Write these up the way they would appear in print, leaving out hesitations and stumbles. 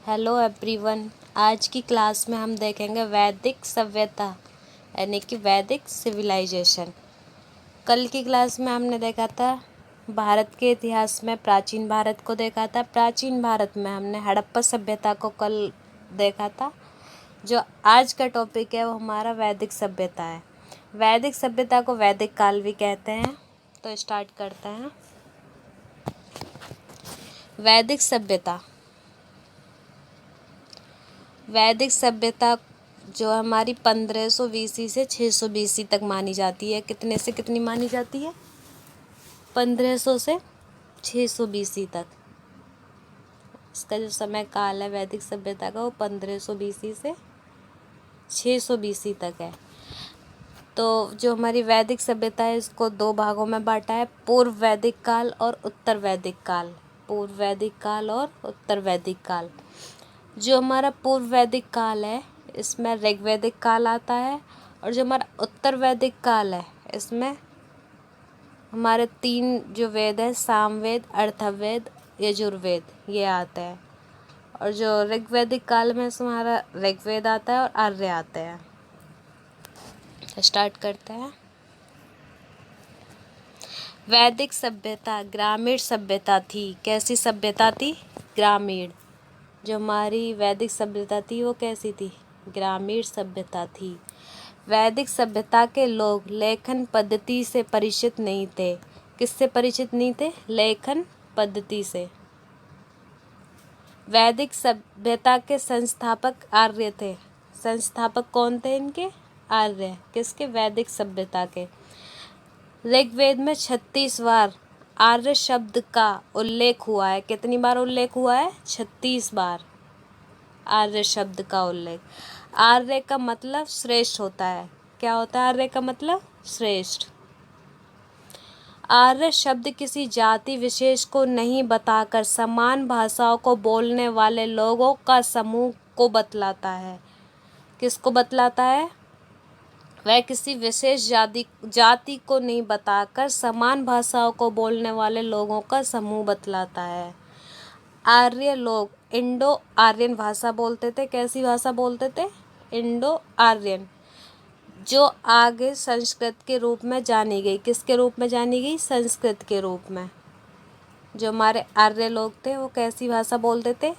Hello everyone. आज की class में हम देखेंगे वैदिक सभ्यता यानी कि वैदिक सिविलाइजेशन। कल की क्लास में हमने देखा था भारत के इतिहास में प्राचीन भारत को देखा था। प्राचीन भारत में हमने हड़प्पा सभ्यता को कल देखा था। जो आज का टॉपिक है वो हमारा वैदिक सभ्यता है। वैदिक सभ्यता को वैदिक काल भी कहते हैं। तो स्टार्ट करते हैं। वैदिक सभ्यता जो हमारी 1500 BC से 600 BC तक मानी जाती है। कितने से कितनी मानी जाती है? 1500 से 600 BC तक। इसका जो समय काल है वैदिक सभ्यता का वो 1500 BC से 600 BC तक है। तो जो हमारी वैदिक सभ्यता है इसको दो भागों में बांटा है, पूर्व वैदिक काल और उत्तर वैदिक काल। पूर्व वैदिक काल और उत्तर वैदिक काल। जो हमारा पूर्व वैदिक काल है इसमें ऋग्वैदिक काल आता है, और जो हमारा उत्तर वैदिक काल है इसमें हमारे 3 जो वेद है, सामवेद, अथर्ववेद, यजुर्वेद, ये आते हैं। और जो ऋग्वैदिक काल में इसमें हमारा ऋग्वेद आता है और आर्य आते हैं। स्टार्ट करते हैं। वैदिक सभ्यता ग्रामीण सभ्यता थी। कैसी सभ्यता थी? ग्रामीण। जो हमारी वैदिक सभ्यता थी वो कैसी थी? ग्रामीण सभ्यता थी। वैदिक सभ्यता के लोग लेखन पद्धति से परिचित नहीं थे। किससे परिचित नहीं थे? लेखन पद्धति से। वैदिक सभ्यता के संस्थापक आर्य थे। संस्थापक कौन थे इनके? आर्य। किसके? वैदिक सभ्यता के। ऋग्वेद में 36 बार आर्य शब्द का उल्लेख हुआ है। कितनी बार उल्लेख हुआ है? 36 बार आर्य शब्द का उल्लेख। आर्य का मतलब श्रेष्ठ होता है। क्या होता है आर्य का मतलब? श्रेष्ठ। आर्य शब्द किसी जाति विशेष को नहीं बताकर समान भाषाओं को बोलने वाले लोगों का समूह को बतलाता है। किसको बतलाता है? वह किसी विशेष जाति को नहीं बताकर समान भाषाओं को बोलने वाले लोगों का समूह बतलाता है। आर्य लोग इंडो आर्यन भाषा बोलते थे। कैसी भाषा बोलते थे? इंडो आर्यन, जो आगे संस्कृत के रूप में जानी गई। किसके रूप में जानी गई? संस्कृत के रूप में। जो हमारे आर्य लोग थे वो कैसी भाषा बोलते थे?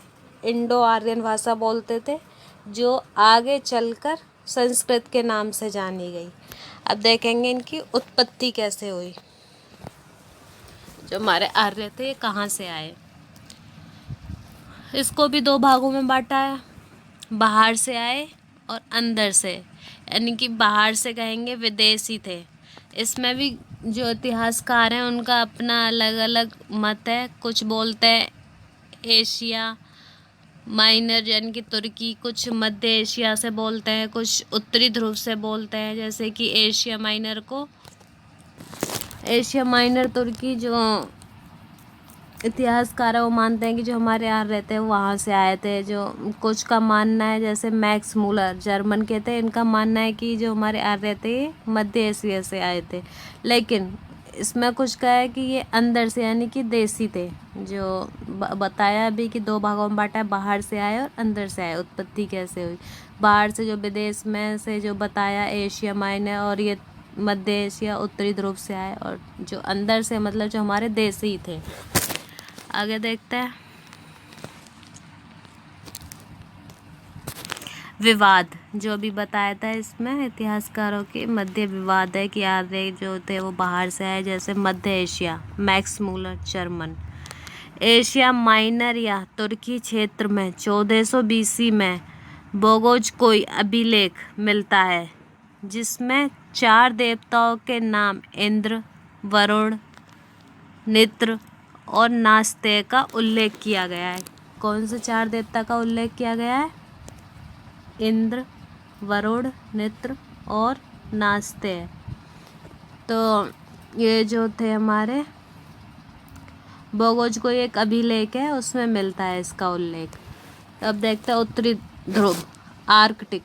इंडो आर्यन भाषा बोलते थे, जो आगे चलकर संस्कृत के नाम से जानी गई। अब देखेंगे इनकी उत्पत्ति कैसे हुई। जो हमारे आर्य थे ये कहाँ से आए? इसको भी दो भागों में बांटा है, बाहर से आए और अंदर से। यानी कि बाहर से कहेंगे विदेशी थे। इसमें भी जो इतिहासकार हैं उनका अपना अलग अलग मत है। कुछ बोलते हैं एशिया माइनर यानी कि तुर्की, कुछ मध्य एशिया से बोलते हैं, कुछ उत्तरी ध्रुव से बोलते हैं। जैसे कि एशिया माइनर तुर्की जो इतिहासकार है वो मानते हैं कि जो हमारे यहाँ रहते हैं वहाँ से आए थे। जो कुछ का मानना है, जैसे मैक्स मूलर जर्मन के थे, इनका मानना है कि जो हमारे यहाँ रहते हैं मध्य एशिया से आए थे। लेकिन इसमें कुछ का है कि ये अंदर से यानी कि देसी थे। जो बताया अभी कि दो भागों में बांटा है, बाहर से आए और अंदर से आए। उत्पत्ति कैसे हुई? बाहर से जो विदेश में से जो बताया एशिया माइनर, और ये मध्य एशिया उत्तरी ध्रुव से आए, और जो अंदर से मतलब जो हमारे देसी थे। आगे देखते हैं। विवाद जो अभी बताया था, इसमें इतिहासकारों के मध्य विवाद है कि आर्य जो थे वो बाहर से आए। जैसे मध्य Asia Max Muller German. Asia Minor या तुर्की क्षेत्र में 1400 BC में बोगोज कोई अभिलेख मिलता है जिसमें 4 देवताओं के नाम इंद्र, वरुण, नित्र और नास्तेय का उल्लेख किया गया है। कौन से 4 देवता का उल्लेख किया गया है? इंद्र, वरुण, नित्र और नास्तेय। तो ये जो थे हमारे बोगोज को एक अभिलेख है, उसमें मिलता है इसका उल्लेख। तो अब देखते हैं उत्तरी ध्रुव आर्कटिक।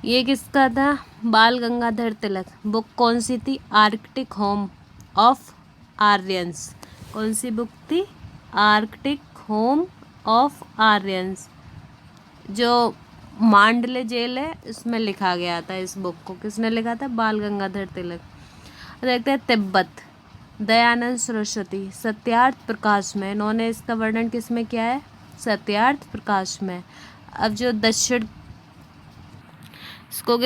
ये किसका था? बाल गंगाधर तिलक। बुक कौन सी थी? Arctic home of Aryans. कौन सी बुक थी? आर्कटिक होम ऑफ आर्यंस, जो मांडले जेल है इसमें लिखा गया था। इस बुक को किसने लिखा था? बाल गंगाधर तिलक। देखते हैं तिब्बत, दयानंद सरस्वती, सत्यार्थ प्रकाश में। इन्होंने इसका वर्णन किस में किया है? सत्यार्थ प्रकाश में। अब जो दक्षिण, इसको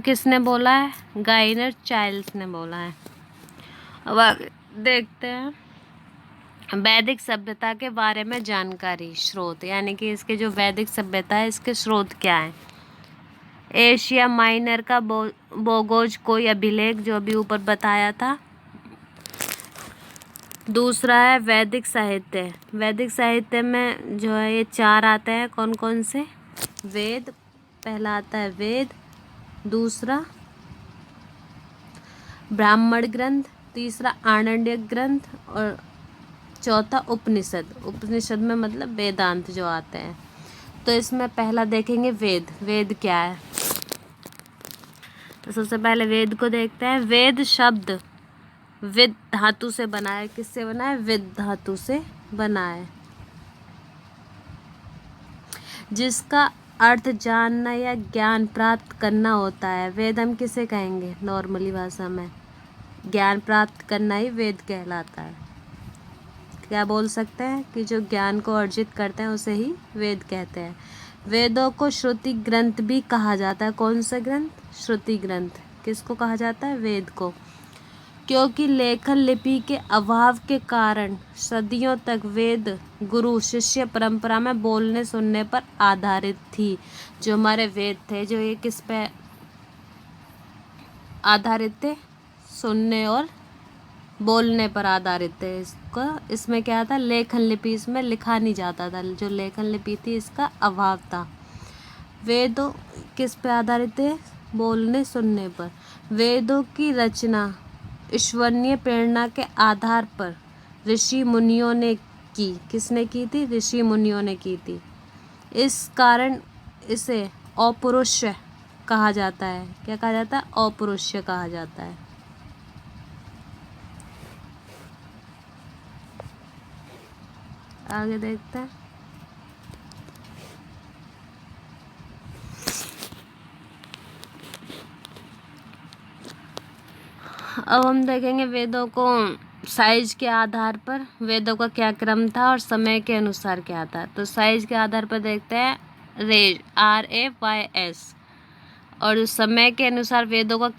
किसने बोला है? गाइनर चाइल्ड्स ने बोला है। अब आगे देखते हैं वैदिक सभ्यता के बारे में जानकारी। स्रोत, यानी कि इसके जो वैदिक सभ्यता है इसके स्रोत क्या है? एशिया माइनर का बोगोज कोई अभिलेख, जो अभी ऊपर बताया था। दूसरा है वैदिक साहित्य। वैदिक साहित्य में जो है ये 4 आते हैं। कौन कौन से? वेद, पहला आता है वेद, दूसरा ब्राह्मण ग्रंथ, तीसरा आनंड्यक ग्रंथ और चौथा उपनिषद। उपनिषद में मतलब वेदांत जो आते हैं। तो इसमें पहला देखेंगे वेद। वेद क्या है? तो सबसे पहले वेद को देखते हैं। वेद शब्द विद धातु से बना है। किससे बना है? विद धातु से बना है, जिसका अर्थ जानना या ज्ञान प्राप्त करना होता है। वेद हम किसे कहेंगे? नॉर्मली भाषा में ज्ञान प्राप्त करना ही वेद कहलाता है। क्या बोल सकते हैं कि जो ज्ञान को अर्जित करते हैं उसे ही वेद कहते हैं। वेदों को श्रुति ग्रंथ भी कहा जाता है। कौन सा ग्रंथ? श्रुति ग्रंथ। किसको कहा जाता है? वेद को। क्योंकि लेखन लिपि के अभाव के कारण सदियों तक वेद गुरु शिष्य परंपरा में बोलने सुनने पर आधारित थी। जो हमारे वेद थे, जो ये किस पे आधारित थे? सुनने और बोलने पर आधारित थे। इसमें क्या था? लेखन लिपि, इसमें लिखा नहीं जाता था। जो लेखन लिपि थी इसका अभाव था। वेदों किस पे आधारित थे? बोलने सुनने पर। वेदों की रचना ईश्वरीय प्रेरणा के आधार पर ऋषि मुनियों ने की। किसने की थी? ऋषि मुनियों ने की थी। इस कारण इसे अपौरुषेय कहा जाता है। क्या कहा जाता है? अपौरुषेय कहा जाता है। आगे देखते हैं। अब हम देखेंगे वेदों को साइज के आधार पर वेदों का क्या क्रम था और समय के अनुसार क्या था। तो साइज के आधार पर देखते हैं रेज, RAYS, और जो समय के अनुसार वेदों का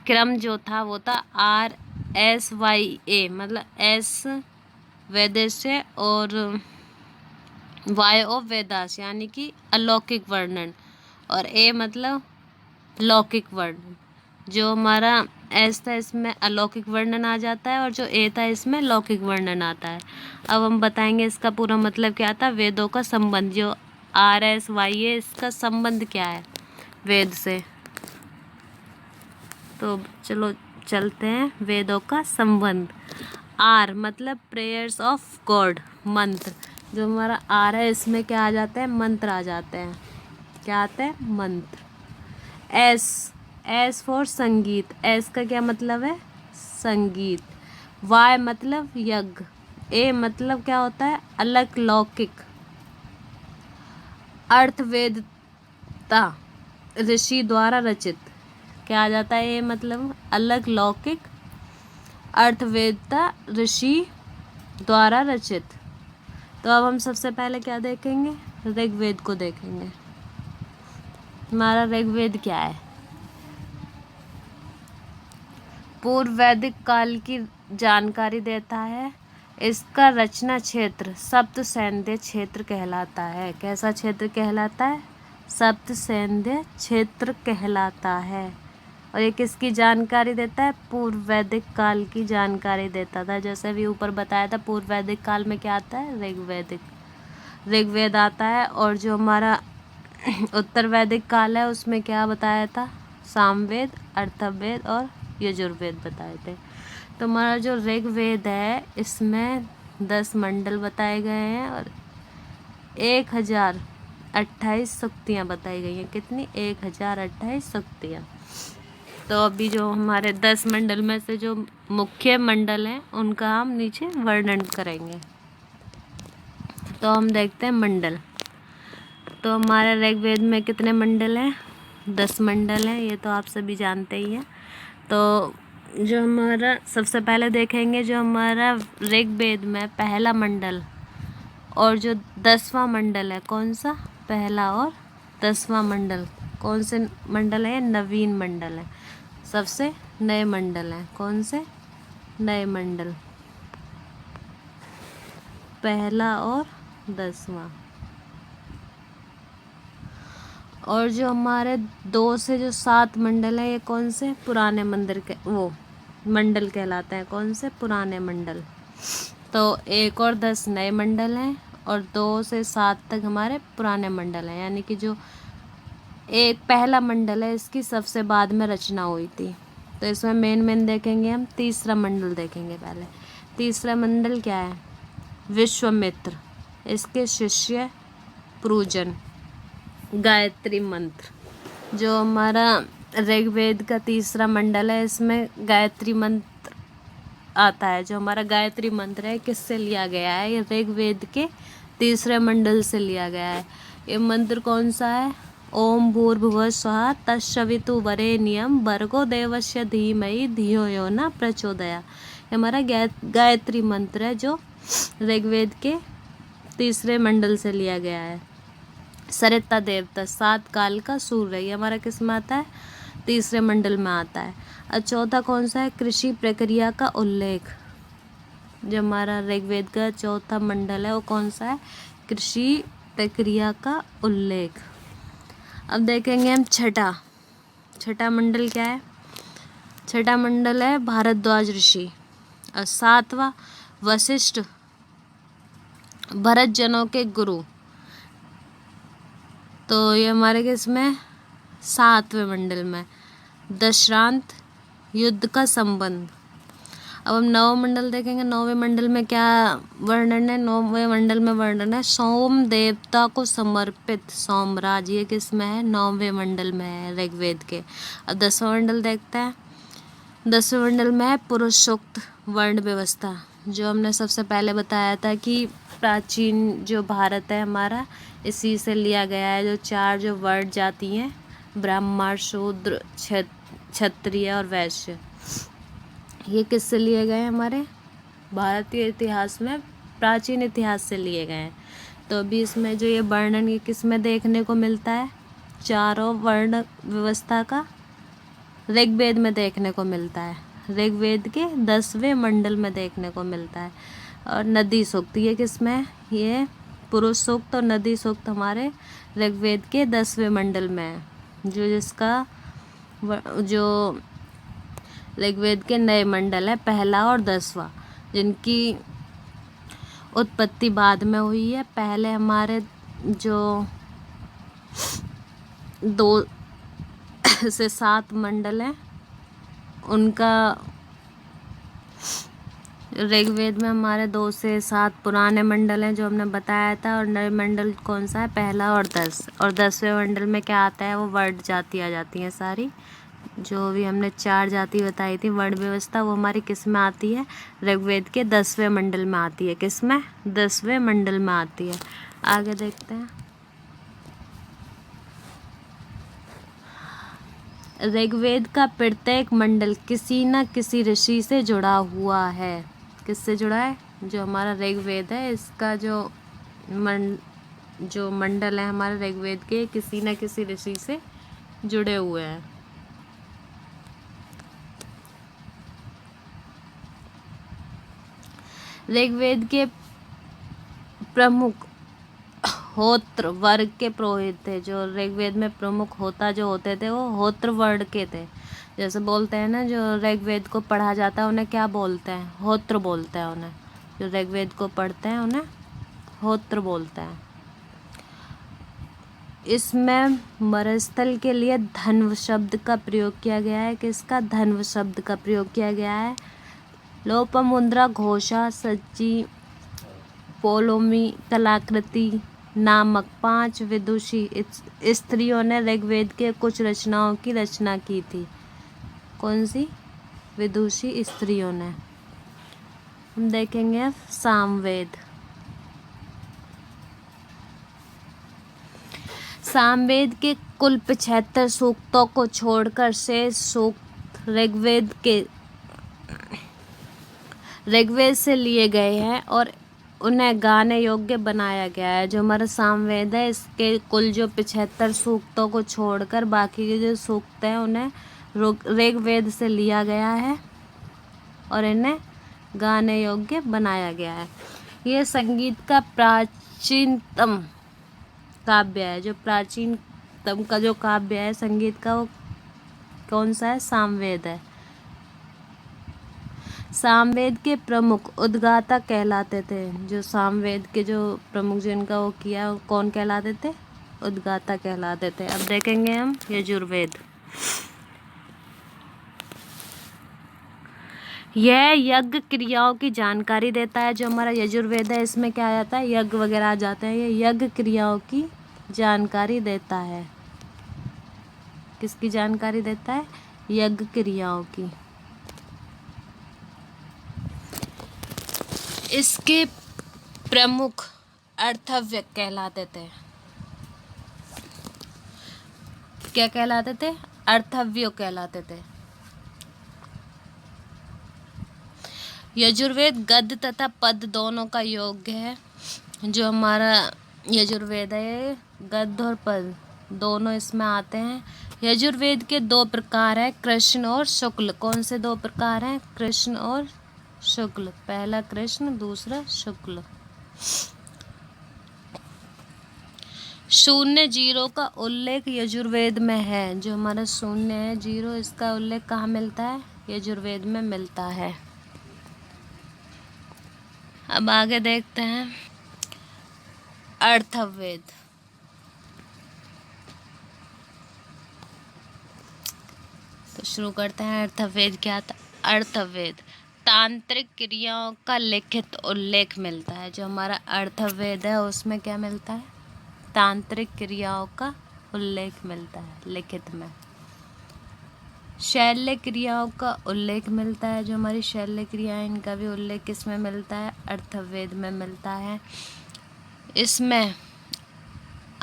क्रम जो था वो था RSYA, मतलब S वेदस्य और Y ऑफ वेदास, यानी कि अलौकिक वर्णन, और A मतलब लौकिक वर्णन। जो हमारा S था इसमें अलौकिक वर्णन आ जाता है और जो A था इसमें लौकिक वर्णन आता है। अब हम बताएंगे इसका पूरा मतलब क्या था। वेदों का संबंध, जो RSYA, इसका संबंध क्या है वेद से। तो चलो चलते हैं। वेदों का संबंध। R मतलब प्रेयर्स ऑफ गॉड, मंत्र। जो हमारा R है इसमें क्या आ जाता है? मंत्र आ जाते हैं। क्या आते हैं? मंत्र। S फॉर संगीत। S का क्या मतलब है? संगीत। Y मतलब यज्ञ। A मतलब क्या होता है? अलग लौकिक। अर्थवेदता ऋषि द्वारा रचित। क्या आ जाता है? ये मतलब अलग लौकिक। अर्थवेदता ऋषि द्वारा रचित। तो अब हम सबसे पहले क्या देखेंगे? ऋग्वेद को देखेंगे। हमारा ऋग्वेद क्या है? पूर्व वैदिक काल की जानकारी देता है। इसका रचना क्षेत्र सप्त सैन्य क्षेत्र कहलाता है। कैसा क्षेत्र कहलाता है? सप्त सैन्य क्षेत्र कहलाता है। और ये किसकी जानकारी देता है? पूर्व वैदिक काल की जानकारी देता था। जैसे भी ऊपर बताया था, पूर्व वैदिक काल में क्या आता है? ऋग्वेद आता है। और जो हमारा उत्तर वैदिक काल है उसमें क्या बताया था? सामवेद, अथर्ववेद और यजुर्वेद बताए थे। तो हमारा जो ऋग्वेद है इसमें 10 मंडल बताए गए हैं और 1028 सूक्तियाँ बताई गई हैं। कितनी? 1028 सूक्तियाँ। तो अभी जो हमारे 10 मंडल में से जो मुख्य मंडल हैं उनका हम नीचे वर्णन करेंगे। तो हम देखते हैं मंडल। तो हमारे ऋग्वेद में कितने मंडल हैं? 10 मंडल हैं, ये तो आप सभी जानते ही हैं। तो जो हमारा सबसे पहले देखेंगे, जो हमारा ऋग्वेद में पहला मंडल और जो 10वां मंडल है, कौन सा? पहला और 10वां मंडल कौन से मंडल है? नवीन मंडल है, सबसे नए मंडल हैं। कौन से नए मंडल? पहला और 10वां। और जो हमारे 2 से जो 7 मंडल है, ये कौन से? पुराने मंदिर के वो मंडल कहलाते हैं। कौन से? पुराने मंडल। तो 1 और 10 नए मंडल हैं और 2 से 7 तक हमारे पुराने मंडल हैं। यानी कि जो एक पहला मंडल है, इसकी सबसे बाद में रचना हुई थी। तो इसमें मेन देखेंगे हम। तीसरा मंडल देखेंगे पहले। तीसरा मंडल क्या है? विश्वामित्र, इसके शिष्य पृजन, गायत्री मंत्र। जो हमारा ऋग्वेद का तीसरा मंडल है, इसमें गायत्री मंत्र आता है। जो हमारा गायत्री मंत्र है, किससे लिया गया है? ये ऋग्वेद के तीसरे मंडल से लिया गया है। ये मंत्र कौन सा है? ओम भूर्भुवः स्वः तत्सवितुर्वरेण्यं भर्गो देवस्य धीमहि धियो यो न प्रचोदयात्। ये हमारा गायत्री मंत्र है, जो ऋग्वेद के तीसरे मंडल से लिया गया है। सरिता देवता, 7 काल का सूर्य, ये हमारा किस में आता है? तीसरे मंडल में आता है। और चौथा कौन सा है? कृषि प्रक्रिया का उल्लेख। जो हमारा ऋग्वेद का चौथा मंडल है, वो कौन सा है? कृषि प्रक्रिया का उल्लेख। अब देखेंगे हम छठा मंडल क्या है? छठा मंडल है भारद्वाज ऋषि। और 7वां वशिष्ठ, भरत जनों के गुरु। तो ये हमारे किस में? 7वें मंडल में। दशरांत, युद्ध का संबंध। अब हम 9वां मंडल देखेंगे। 9वें मंडल में क्या वर्णन है? 9वें मंडल में वर्णन है सोम देवता को समर्पित सोमराज। ये किस में है? 9वें मंडल में है ऋग्वेद के। अब 10वां मंडल देखते हैं। 10वें मंडल में है पुरुषोक्त वर्ण व्यवस्था। जो हमने सबसे पहले बताया था कि प्राचीन जो भारत है हमारा, इसी से लिया गया है। जो 4 जो वर्ण जाति हैं, ब्राह्मण, शूद्र, क्षत्रिय और वैश्य, ये किससे लिए गए? हमारे भारतीय इतिहास में, प्राचीन इतिहास से लिए गए हैं। तो अभी इसमें जो ये वर्णन, ये किस में देखने को मिलता है? चारों वर्ण व्यवस्था का ऋग्वेद में देखने को मिलता है। ऋग्वेद के 10वें मंडल में देखने को मिलता है। और नदी सूक्त, ये किस में? ये पुरुष सूक्त और नदी सूक्त हमारे ऋग्वेद के 10वें मंडल में है। जो जिसका जो ऋग्वेद के नए मंडल है, पहला और 10वां, जिनकी उत्पत्ति बाद में हुई है। पहले हमारे जो 2 से 7 मंडल हैं, उनका ऋग्वेद में हमारे 2 से 7 पुराने मंडल हैं, जो हमने बताया था। और नए मंडल कौन सा है? पहला और 10। और 10वें मंडल में क्या आता है? वो वर्ण जाति आ जाती हैं सारी। जो भी हमने 4 जाति बताई थी वर्ण व्यवस्था, वो हमारी किस में आती है? ऋग्वेद के 10वें मंडल में आती है। किस में? 10वें मंडल में आती है। आगे देखते हैं। ऋग्वेद का प्रत्येक मंडल किसी न किसी ऋषि से जुड़ा हुआ है। किससे जुड़ा है? जो हमारा ऋग्वेद है, इसका जो मंडल है हमारे ऋग्वेद के, किसी न किसी ऋषि से जुड़े हुए हैं। ऋग्वेद के प्रमुख होत्र वर्ग के पुरोहित थे। जो ऋग्वेद में प्रमुख होता जो होते थे, वो होत्र वर्ग के थे। जैसे बोलते हैं ना, जो ऋग्वेद को पढ़ा जाता है उन्हें क्या बोलते हैं? होत्र बोलते हैं उन्हें। जो ऋग्वेद को पढ़ते हैं उन्हें होत्र बोलते हैं। इसमें मरुस्थल के लिए धन्व शब्द का प्रयोग किया गया है। किसका? धन्व शब्द का प्रयोग किया गया है। लोपामुद्रा, घोषा, सज्जी, पोलोमी, कलाकृति नामक 5 विदुषी स्त्रियों ने ऋग्वेद के कुछ रचनाओं की रचना की थी। कौन सी विदुषी स्त्रियों ने? हम देखेंगे सामवेद। सामवेद के कुल 75 सूक्तों को छोड़कर शेष सूक्त ऋग्वेद से लिए गए हैं और उन्हें गाने योग्य बनाया गया है। जो हमारा सामवेद है इसके कुल जो 75 सूक्तों को छोड़कर बाकी के जो सूक्त हैं उन्हें ऋग्वेद से लिया गया है और इन्हें गाने योग्य बनाया गया है। यह संगीत का प्राचीनतम काव्य है। जो प्राचीनतम का जो काव्य है संगीत का वो कौन सा है? सामवेद है। सामवेद के प्रमुख उद्गाता कहलाते थे। जो सामवेद के जो प्रमुख जिनका वो किया वो कौन कहलाते थे? उद्गाता कहलाते थे। अब देखेंगे हम यजुर्वेद। यह यज्ञ क्रियाओं की जानकारी देता है। जो हमारा यजुर्वेद है इसमें क्या आ जाता है? यज्ञ वगैरह आ जाते हैं। ये यज्ञ क्रियाओं की जानकारी देता है। किसकी जानकारी देता है? यज्ञ क्रियाओं की। इसके प्रमुख अर्थव्य कहलाते थे। क्या कहलाते थे? अर्थव्य कहलाते थे। यजुर्वेद गद्य तथा पद दोनों का योग्य है। जो हमारा यजुर्वेद है गद्य और पद दोनों इसमें आते हैं। यजुर्वेद के 2 प्रकार हैं, कृष्ण और शुक्ल। कौन से 2 प्रकार हैं? कृष्ण और शुक्ल। पहला कृष्ण, दूसरा शुक्ल। 0 0 का उल्लेख यजुर्वेद में है। जो हमारा 0 है 0 इसका उल्लेख कहाँ मिलता है? यजुर्वेद में मिलता है। अब आगे देखते हैं अर्थवेद। तो शुरू करते हैं अर्थवेद क्या था? अर्थवेद तांत्रिक क्रियाओं का लिखित उल्लेख मिलता है। जो हमारा अर्थवेद है उसमें क्या मिलता है? तांत्रिक क्रियाओं का उल्लेख मिलता है लिखित में। शैल्य क्रियाओं का उल्लेख मिलता है। जो हमारी शैल्य क्रियाएं इनका भी उल्लेख किसमें मिलता है? अर्थवेद में मिलता है। इसमें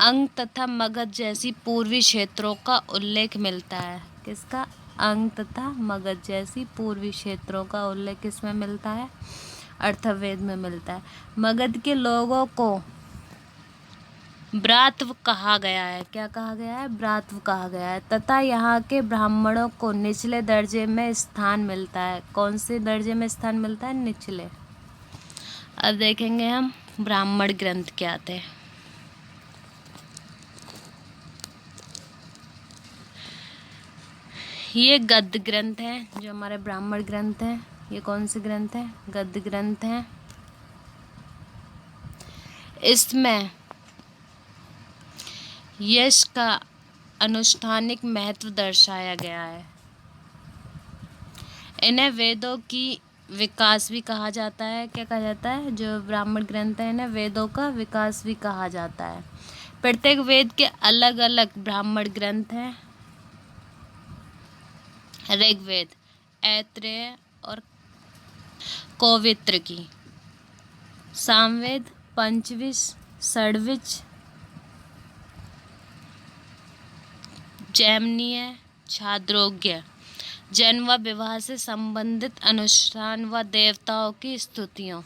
अंग तथा मगध जैसी पूर्वी क्षेत्रों का उल्लेख मिलता है। किसका? अंग तथा मगध जैसी पूर्वी क्षेत्रों का उल्लेख किसमें मिलता है? अर्थवेद में मिलता है। मगध के लोगों को ब्रात्व कहा गया है। क्या कहा गया है? ब्रात्व कहा गया है। तथा यहाँ के ब्राह्मणों को निचले दर्जे में स्थान मिलता है। कौन से दर्जे में स्थान मिलता है? निचले। अब देखेंगे हम ब्राह्मण ग्रंथ क्या थे। ये गद्य ग्रंथ है। जो हमारे ब्राह्मण ग्रंथ हैं ये कौन से ग्रंथ हैं? गद्य ग्रंथ हैं। इसमें यश का अनुष्ठानिक महत्व दर्शाया गया है। इन्हें वेदों की विकास भी कहा जाता है। क्या कहा जाता है? जो ब्राह्मण ग्रंथ है इन्हें वेदों का विकास भी कहा जाता है। प्रत्येक वेद के अलग अलग ब्राह्मण ग्रंथ हैं। ऋग्वेद, ऐत्रेय और कौवित्र की। सामवेद, पंचविश, षड्विश, जैमिनीय, छांदोग्य जन्म व विवाह से संबंधित अनुष्ठान व देवताओं की स्तुतियों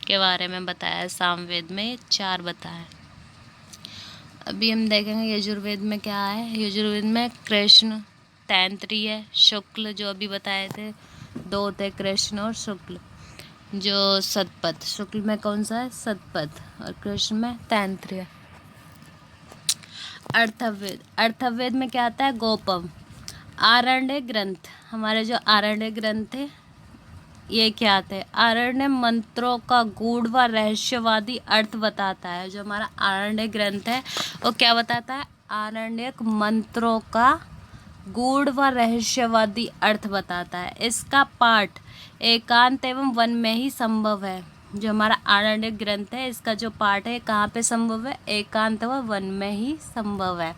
के बारे में बताया है। सामवेद में 4 बताया। अभी हम देखेंगे यजुर्वेद में क्या है। यजुर्वेद में कृष्ण, तैत्तिरीय, शुक्ल जो अभी बताए थे 2 थे, कृष्ण और शुक्ल। जो सतपथ, शुक्ल में कौन सा है? सतपथ और कृष्ण में तैत्तिरीय। अर्थवेद में क्या आता है? गौपम। आरण्य ग्रंथ, हमारे जो आरण्य ग्रंथ थे ये क्या थे? आरण्य मंत्रों का गूढ़ व रहस्यवादी अर्थ बताता है। जो हमारा आरण्य ग्रंथ है वो क्या बताता है? आरण्यक मंत्रों का गूढ़ व रहस्यवादी अर्थ बताता है। इसका पाठ एकांत एवं वन में ही संभव है। जो हमारा आरण्य ग्रंथ है इसका जो पाठ है कहाँ पे संभव है? एकांत व वन में ही संभव है।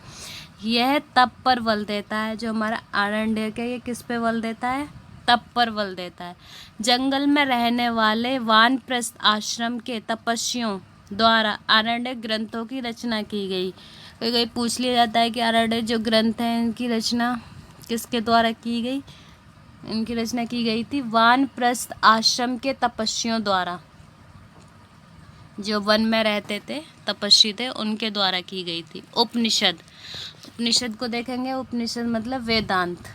यह तप पर बल देता है। जो हमारा आरण्य है ये किस पे बल देता है? तप पर बल देता है। जंगल में रहने वाले वानप्रस्थ आश्रम के तपस्वियों द्वारा आरण्यक ग्रंथों की रचना की गई। कई कई पूछ लिया जाता है कि आरण्यक जो ग्रंथ हैं इनकी रचना किसके द्वारा की गई। इनकी रचना की गई थी वानप्रस्थ आश्रम के तपस्वियों द्वारा। जो वन में रहते थे, तपस्वी थे, उनके द्वारा की गई थी। उपनिषद, उपनिषद को देखेंगे। उपनिषद मतलब वेदांत।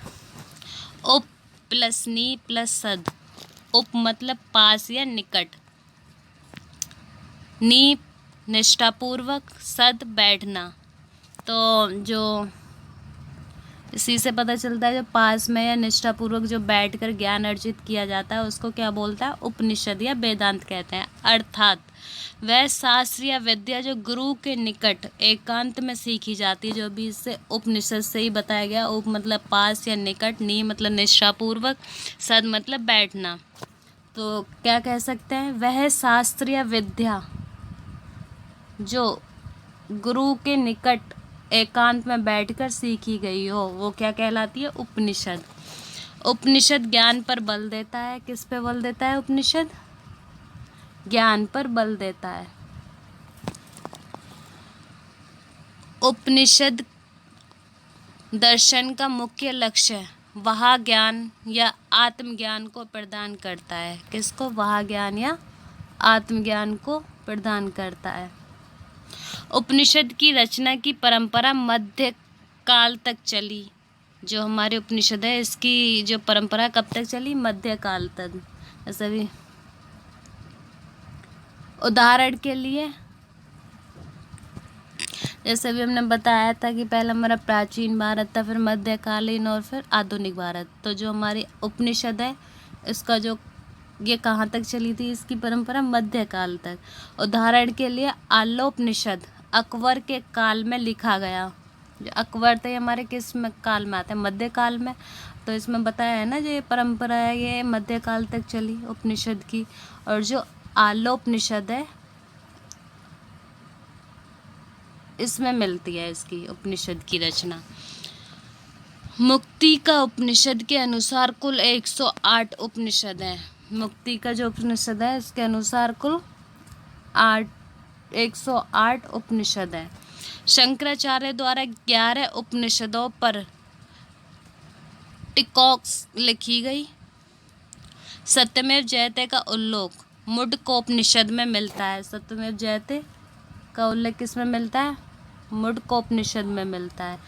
उप प्लस नी प्लस सद। उप मतलब पास या निकट, नी निष्ठापूर्वक, सद बैठना। तो जो इसी से पता चलता है जो पास में या निष्ठापूर्वक जो बैठकर ज्ञान अर्जित किया जाता है उसको क्या बोलता है, उपनिषद या वेदांत कहते हैं। अर्थात वह शास्त्र या विद्या जो गुरु के निकट एकांत में सीखी जाती है, जो भी इससे उपनिषद से ही बताया गया। उप मतलब पास या निकट, नी मतलब निष्ठापूर्वक, सद मतलब बैठना। तो क्या कह सकते हैं, वह शास्त्र या विद्या जो गुरु के निकट एकांत में बैठकर सीखी गई हो वो क्या कहलाती है, उपनिषद। उपनिषद ज्ञान पर बल देता है। किस पे बल देता है उपनिषद, ज्ञान पर बल देता है। उपनिषद दर्शन का मुख्य लक्ष्य वह ज्ञान या आत्मज्ञान को प्रदान करता है। किसको, वह ज्ञान या आत्मज्ञान को प्रदान करता है। उपनिषद की रचना की परंपरा मध्य काल तक चली। जो हमारे उपनिषद है इसकी जो परंपरा कब तक चली, मध्य काल तक। ऐसा भी उदाहरण के लिए जैसे भी हमने बताया था कि पहला हमारा प्राचीन भारत था, फिर मध्यकालीन और फिर आधुनिक भारत। तो जो हमारी उपनिषद है इसका जो ये कहाँ तक चली थी, इसकी परंपरा मध्यकाल तक। उदाहरण के लिए आलोपनिषद अकबर के काल में लिखा गया। जो अकबर थे हमारे किस में काल में आते हैं, मध्यकाल में। तो इसमें बताया है ना जो ये परंपरा है ये मध्यकाल तक चली उपनिषद की। और जो आलोपनिषद है इसमें मिलती है इसकी उपनिषद की रचना। मुक्ति का उपनिषद के अनुसार कुल 108 उपनिषद हैं। मुक्ति का जो उपनिषद है इसके अनुसार कुल 108 उपनिषद है। शंकराचार्य द्वारा 11 उपनिषदों पर टिकोक्स लिखी गई। सत्यमेव जयते का उल्लेख मुंडकोपनिषद में मिलता है। सत्यमेव जयते का उल्लेख किस में मिलता है, मुंडकोपनिषद में मिलता है।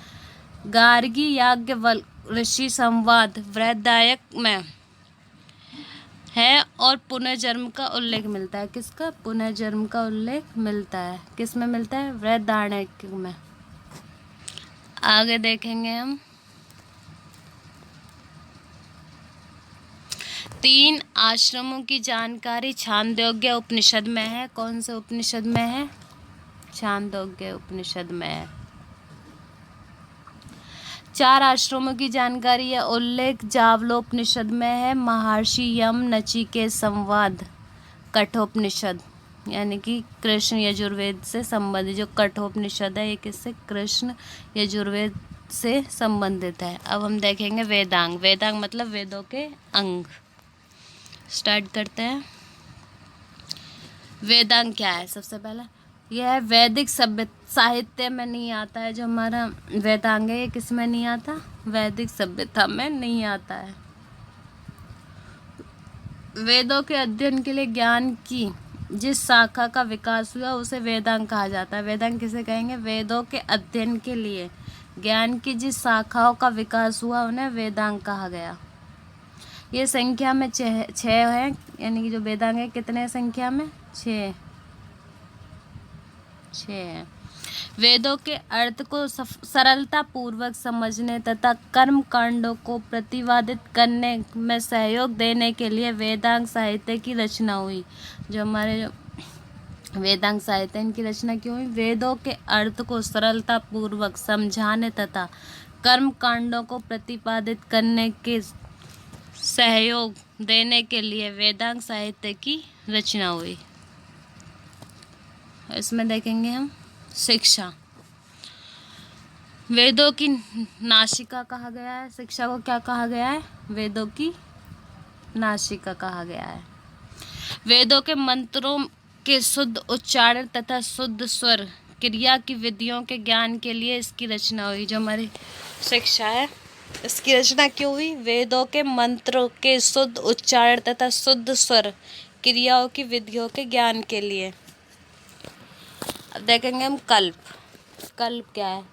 गार्गी याज्ञवल्क्य ऋषि संवाद वृहदारण्यक में है और पुनर्जन्म का उल्लेख मिलता है। किसका, पुनर्जन्म का उल्लेख मिलता है। किस में मिलता है, वृहदारण्यक में। आगे देखेंगे हम 3 आश्रमों की जानकारी छांदोग्य उपनिषद में है। कौन से उपनिषद में है, छांदोग्य उपनिषद में है। 4 आश्रमों की जानकारी या उल्लेख जावलोपनिषद में है। महर्षि यम नचिकेत संवाद कठोपनिषद, यानी कि कृष्ण यजुर्वेद से संबंधित जो कठोपनिषद है ये किससे, कृष्ण यजुर्वेद से संबंधित है। अब हम देखेंगे वेदांग। वेदांग मतलब वेदों के अंग। स्टार्ट करते हैं। वेदांग क्या है, सबसे पहला यह वैदिक सभ्य साहित्य में नहीं आता है। जो हमारा वेदांग है ये किस में नहीं आता, वैदिक सभ्यता में नहीं आता है। वेदों के अध्ययन के लिए ज्ञान की जिस शाखा का विकास हुआ उसे वेदांग कहा जाता है। वेदांग किसे कहेंगे, वेदों के अध्ययन के लिए ज्ञान की जिस शाखाओं का विकास हुआ उन्हें वेदांग कहा गया। ये संख्या में 6 है, यानी कि जो वेदांग है कितने संख्या में, 6 है। वेदों के अर्थ को सरलता पूर्वक समझने तथा कर्म कांडों को प्रतिपादित करने में सहयोग देने के लिए वेदांग साहित्य की रचना हुई। जो हमारे जो वेदांग साहित्य इनकी रचना क्यों हुई, वेदों के अर्थ को सरलता पूर्वक समझाने तथा कर्म कांडों को प्रतिपादित करने के सहयोग देने के लिए वेदांग साहित्य की रचना हुई। इसमें देखेंगे हम शिक्षा। वेदों की नासिका कहा गया है। शिक्षा को क्या कहा गया है, वेदों की नासिका कहा गया है। वेदों के मंत्रों के शुद्ध उच्चारण तथा शुद्ध स्वर क्रिया की विधियों के ज्ञान के लिए इसकी रचना हुई। जो हमारी शिक्षा है, इसकी रचना क्यों हुई? वेदों के मंत्रों के शुद्ध उच्चारण तथा शुद्ध स्वर क्रियाओं की विधियों के ज्ञान के लिए। अब देखेंगे हम कल्प। कल्प क्या है?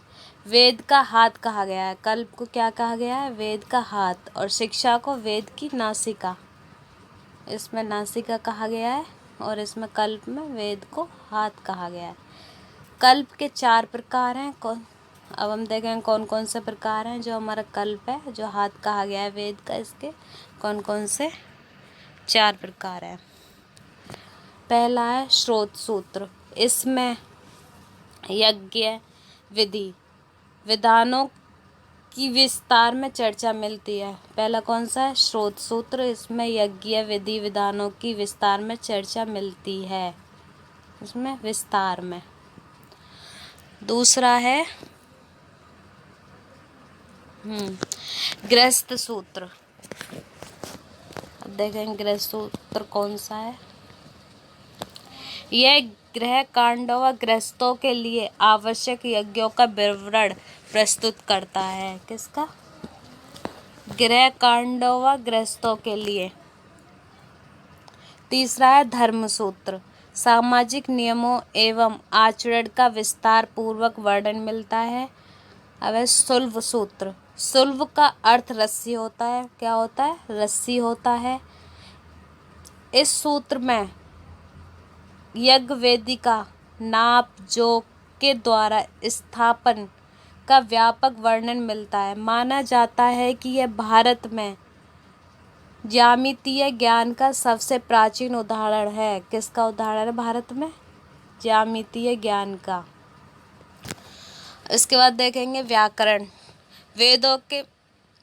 वेद का हाथ कहा गया है। कल्प को क्या कहा गया है? वेद का हाथ। और शिक्षा को वेद की नासिका। इसमें नासिका कहा गया है और इसमें कल्प में वेद को हाथ कहा गया है। कल्प के 4 प्रकार हैं। अब हम देखेंगे कौन कौन से प्रकार हैं। जो हमारा कल्प है, जो हाथ कहा गया है वेद का, इसके कौन कौन से 4 प्रकार हैं। पहला है श्रोत सूत्र। इसमें यज्ञ विधि विधानों की विस्तार में चर्चा मिलती है। पहला कौन सा है? श्रोत सूत्र। इसमें यज्ञ विधि विधानों की विस्तार में चर्चा मिलती है, इसमें विस्तार में। दूसरा है गृहस्थ सूत्र। अब देखेंगे गृहस्थ सूत्र कौन सा है। यह गृह कांडों व गृहस्थों के लिए आवश्यक यज्ञों का विवरण प्रस्तुत करता है। किसका? गृह कांडों व गृहस्थों के लिए। तीसरा है धर्म सूत्र। सामाजिक नियमों एवं आचरण का विस्तार पूर्वक वर्णन मिलता है। अब है सुल्भ सूत्र। सुल्भ का अर्थ रस्सी होता है। क्या होता है? रस्सी होता है। इस सूत्र में यज्ञ वेदिका नाप जोख के द्वारा स्थापन का व्यापक वर्णन मिलता है। माना जाता है कि यह भारत में ज्यामितीय ज्ञान का सबसे प्राचीन उदाहरण है। किसका उदाहरण है भारत में? ज्यामितीय ज्ञान का। इसके बाद देखेंगे व्याकरण। वेदों के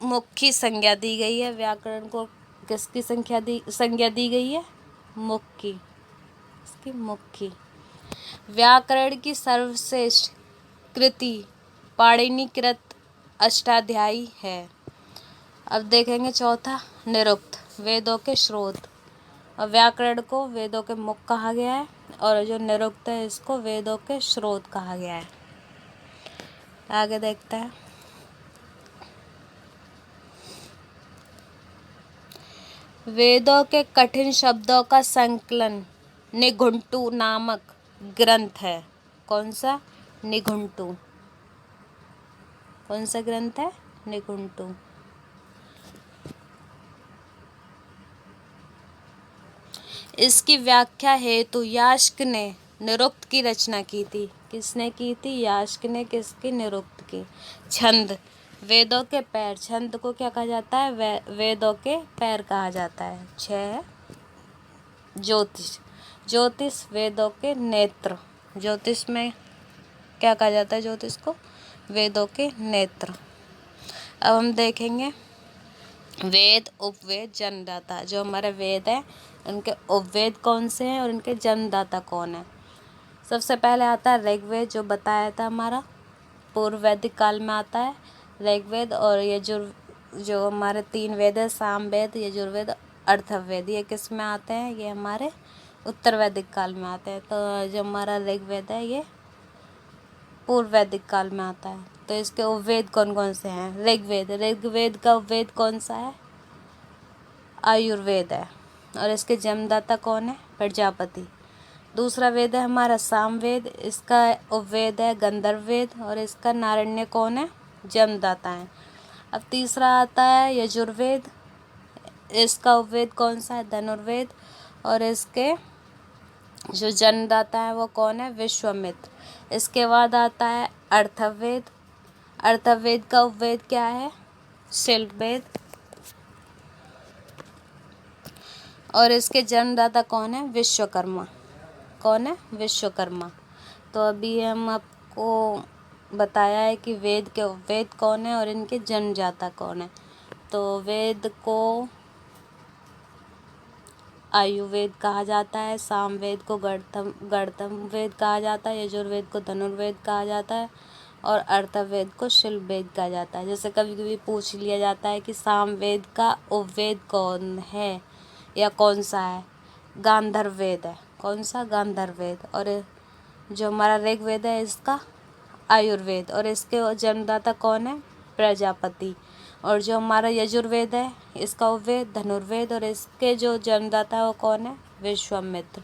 मुख्य संज्ञा दी गई है। व्याकरण को किसकी संज्ञा दी गई है? मुख्य। इसकी मुख्य। व्याकरण की सर्वश्रेष्ठ कृति पाणिनिकृत अष्टाध्यायी है। अब देखेंगे चौथा निरुक्त। वेदों के स्रोत। और व्याकरण को वेदों के मुख कहा गया है और जो निरुक्त है इसको वेदों के स्रोत कहा गया है। आगे देखते हैं। वेदों के कठिन शब्दों का संकलन निघंटु नामक ग्रंथ है। कौन सा? निघंटु। कौन सा ग्रंथ है? निघंटु। इसकी व्याख्या हेतु यास्क ने निरुक्त की रचना की थी। किसने की थी? यास्क ने। किसकी? निरुक्त की। छंद। वेदों के पैर। छंद को क्या कहा जाता है? वेदों के पैर कहा जाता है। 6 ज्योतिष। ज्योतिष वेदों के नेत्र। ज्योतिष में क्या कहा जाता है? ज्योतिष को वेदों के नेत्र। अब हम देखेंगे वेद, उपवेद, जन्मदाता। जो हमारे वेद हैं उनके उपवेद कौन से हैं और उनके जन्मदाता कौन है? सबसे पहले आता है ऋग्वेद, जो बताया था हमारा पूर्व वैदिक काल में आता है ऋग्वेद। और ये जो हमारे 3 वेद है, सामवेद, यजुर्वेद, अथर्ववेद, ये किस में आते हैं? ये हमारे उत्तर वैदिक काल में आते हैं। तो जो हमारा ऋग्वेद है ये पूर्व वैदिक काल में आता है। तो इसके उपवेद कौन कौन से हैं? ऋग्वेद का उपवेद कौन सा है? आयुर्वेद है। और इसके जन्मदाता कौन है? प्रजापति। दूसरा वेद है हमारा सामवेद। इसका उपवेद है गंधर्ववेद और इसका नारण्य कौन है? जन्मदाता है। अब तीसरा आता है यजुर्वेद। इसका उपवेद कौन सा है? धनुर्वेद। और इसके जो जन्मदाता है वो कौन है? विश्वामित्र। इसके बाद आता है अथर्ववेद। अथर्ववेद का उपवेद क्या है? शिल्पवेद। और इसके जन्मदाता कौन है? विश्वकर्मा। कौन है? विश्वकर्मा। तो अभी हम आपको बताया है कि वेद के उपवेद कौन है और इनके जन्मदाता कौन है। तो वेद को आयुर्वेद कहा जाता है, सामवेद को गणतम वेद कहा जाता है, यजुर्वेद को धनुर्वेद कहा जाता है और अथर्ववेद को शिल्पवेद कहा जाता है। जैसे कभी कभी पूछ लिया जाता है कि सामवेद का उपवेद कौन है या कौन सा है? गांधर्व वेद है। कौन सा? गांधार वेद। और जो हमारा ऋग्वेद है इसका आयुर्वेद, और इसके जन्मदाता कौन है? प्रजापति। और जो हमारा यजुर्वेद है इसका उपवेद धनुर्वेद, और इसके जो जन्मदाता है वो कौन है? विश्वामित्र।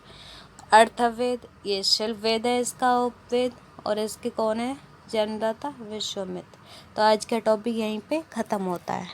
अर्थवेद ये शिल्प वेद है इसका उपवेद, और इसके कौन है जन्मदाता? विश्वामित्र। तो आज का टॉपिक यहीं पे ख़त्म होता है।